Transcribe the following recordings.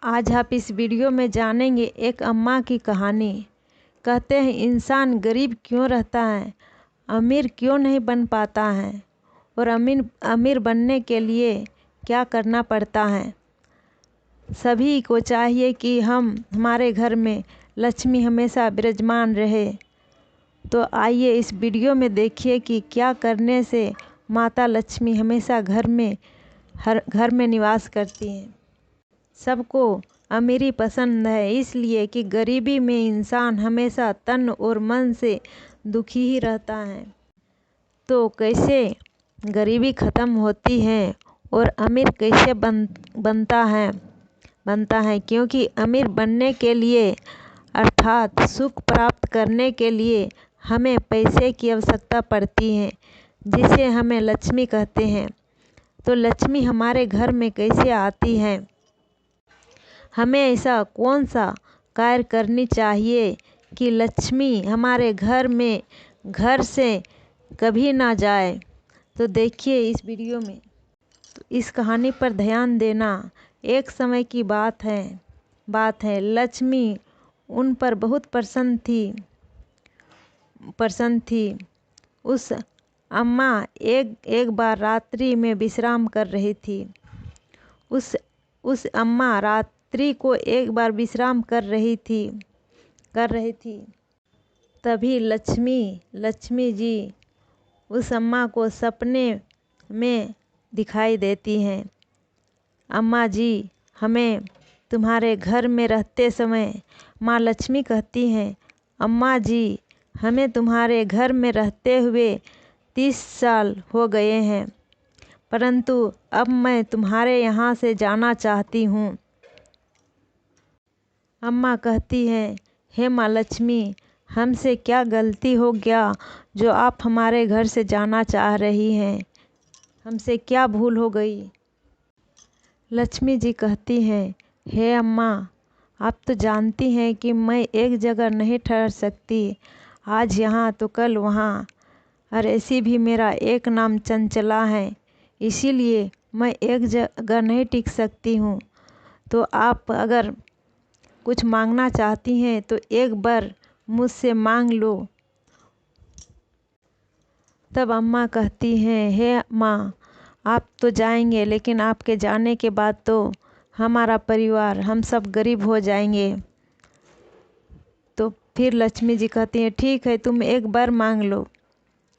आज आप इस वीडियो में जानेंगे एक अम्मा की कहानी। कहते हैं इंसान गरीब क्यों रहता है, अमीर क्यों नहीं बन पाता है और अमीर बनने के लिए क्या करना पड़ता है। सभी को चाहिए कि हमारे घर में लक्ष्मी हमेशा विराजमान रहे। तो आइए इस वीडियो में देखिए कि क्या करने से माता लक्ष्मी हमेशा हर घर में निवास करती हैं। सबको अमीरी पसंद है, इसलिए कि गरीबी में इंसान हमेशा तन और मन से दुखी ही रहता है। तो कैसे गरीबी ख़त्म होती है और अमीर कैसे बनता है क्योंकि अमीर बनने के लिए अर्थात सुख प्राप्त करने के लिए हमें पैसे की आवश्यकता पड़ती है, जिसे हमें लक्ष्मी कहते हैं। तो लक्ष्मी हमारे घर में कैसे आती है, हमें ऐसा कौन सा कार्य करनी चाहिए कि लक्ष्मी हमारे घर से कभी ना जाए। तो देखिए इस वीडियो में। तो इस कहानी पर ध्यान देना। एक समय की बात है लक्ष्मी उन पर बहुत प्रसन्न थी। उस अम्मा एक बार रात्रि में विश्राम कर रही थी। उस अम्मा रात्रि को एक बार विश्राम कर रही थी। तभी लक्ष्मी जी उस अम्मा को सपने में दिखाई देती हैं। अम्मा जी, हमें तुम्हारे घर में रहते समय माँ लक्ष्मी कहती हैं, अम्मा जी, हमें तुम्हारे घर में रहते हुए 30 साल हो गए हैं, परंतु अब मैं तुम्हारे यहाँ से जाना चाहती हूँ। अम्मा कहती हैं, हे माँ लक्ष्मी, हमसे क्या गलती हो गया जो आप हमारे घर से जाना चाह रही हैं? हमसे क्या भूल हो गई? लक्ष्मी जी कहती हैं, हे अम्मा, आप तो जानती हैं कि मैं एक जगह नहीं ठहर सकती, आज यहाँ तो कल वहाँ, और ऐसी भी मेरा एक नाम चंचला है, इसीलिए मैं एक जगह नहीं टिक सकती हूँ। तो आप अगर कुछ मांगना चाहती हैं तो एक बार मुझसे मांग लो। तब अम्मा कहती हैं, हे माँ, आप तो जाएंगे, लेकिन आपके जाने के बाद तो हमारा परिवार हम सब गरीब हो जाएंगे। तो फिर लक्ष्मी जी कहती हैं, ठीक है, तुम एक बार मांग लो।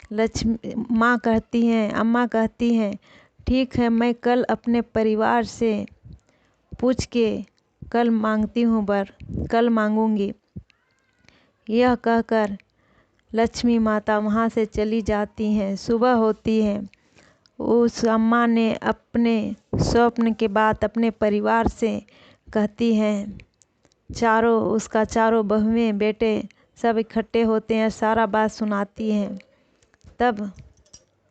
अम्मा कहती हैं, ठीक है, मैं कल अपने परिवार से पूछ के कल मांगूंगी। यह कहकर लक्ष्मी माता वहाँ से चली जाती हैं। सुबह होती है। उस अम्मा ने अपने स्वप्न के बाद अपने परिवार से कहती हैं, चारों बहुएं बेटे सब इकट्ठे होते हैं, सारा बात सुनाती हैं। तब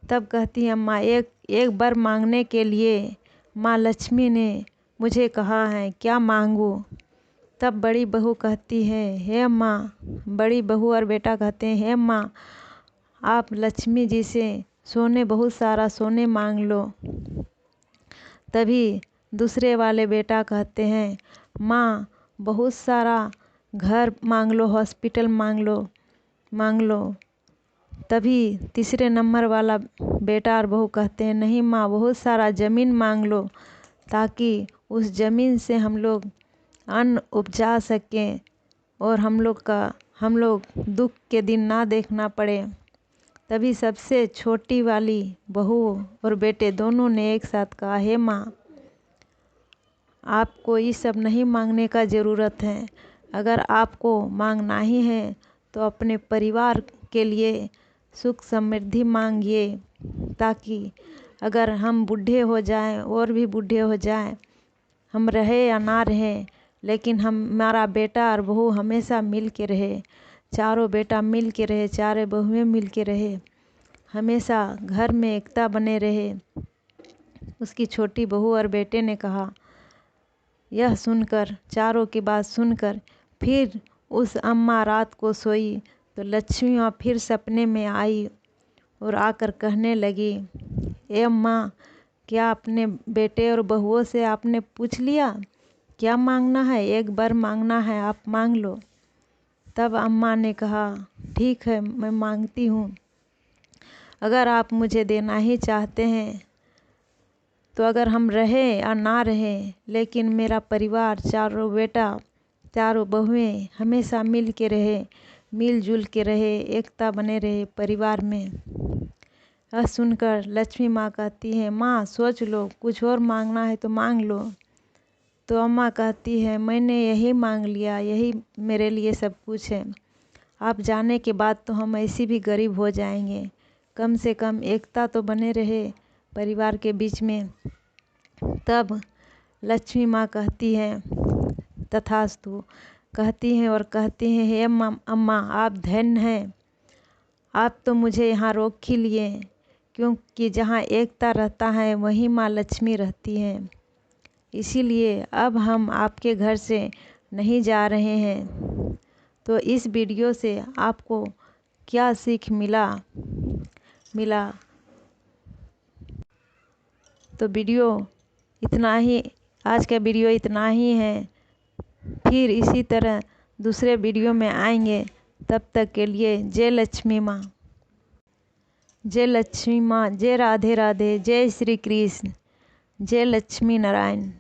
कहती हैं, अम्मा, एक बार मांगने के लिए माँ लक्ष्मी ने मुझे कहा है, क्या मांगूं? तब बड़ी बहू कहती है, हे अम्मा, बड़ी बहू और बेटा कहते हैं, हे अम्मा, आप लक्ष्मी जी से बहुत सारा सोने मांग लो। तभी दूसरे वाले बेटा कहते हैं, माँ, बहुत सारा घर मांग लो, हॉस्पिटल मांग लो। तभी तीसरे नंबर वाला बेटा और बहू कहते हैं, नहीं माँ, बहुत सारा ज़मीन मांग लो, ताकि उस ज़मीन से हम लोग अन्न उपजा सकें और हम लोग दुख के दिन ना देखना पड़े। तभी सबसे छोटी वाली बहू और बेटे दोनों ने एक साथ कहा, हे माँ, आपको ये सब नहीं मांगने का ज़रूरत है। अगर आपको मांगना ही है तो अपने परिवार के लिए सुख समृद्धि मांगिए, ताकि अगर हम बूढ़े हो जाएं और भी बूढ़े हो जाएं, हम रहे या ना रहे, लेकिन हमारा बेटा और बहू हमेशा मिल के रहे, चारों बेटा मिल के रहे, चारों बहुएं मिल के रहे, हमेशा घर में एकता बने रहे। उसकी छोटी बहू और बेटे ने कहा। यह सुनकर, चारों की बात सुनकर, फिर उस अम्मा रात को सोई तो लक्ष्मी माँ फिर सपने में आई और आकर कहने लगी, ए अम्मा, क्या अपने बेटे और बहुओं से आपने पूछ लिया क्या मांगना है? एक बार मांगना है, आप मांग लो। तब अम्मा ने कहा, ठीक है, मैं मांगती हूँ। अगर आप मुझे देना ही चाहते हैं तो अगर हम रहें या ना रहें, लेकिन मेरा परिवार, चारों बेटा, चारों बहुएं हमेशा मिल के रहे, मिलजुल के रहे, एकता बने रहे परिवार में। यह सुनकर लक्ष्मी माँ कहती है, माँ सोच लो, कुछ और मांगना है तो मांग लो। तो अम्मा कहती है, मैंने यही मांग लिया, यही मेरे लिए सब कुछ है। आप जाने के बाद तो हम ऐसे भी गरीब हो जाएंगे, कम से कम एकता तो बने रहे परिवार के बीच में। तब लक्ष्मी माँ कहती हैं, तथास्तु कहती हैं और कहती हैं, हे अम्मा, आप धन्य हैं, आप तो मुझे यहाँ रोक ही लिए, क्योंकि जहाँ एकता रहता है वहीं माँ लक्ष्मी रहती हैं। इसीलिए अब हम आपके घर से नहीं जा रहे हैं। तो इस वीडियो से आपको क्या सीख मिला? तो वीडियो इतना ही, आज का वीडियो इतना ही है। फिर इसी तरह दूसरे वीडियो में आएंगे। तब तक के लिए जय लक्ष्मी माँ, जय लक्ष्मी माँ, जय राधे राधे, जय श्री कृष्ण, जय लक्ष्मी नारायण।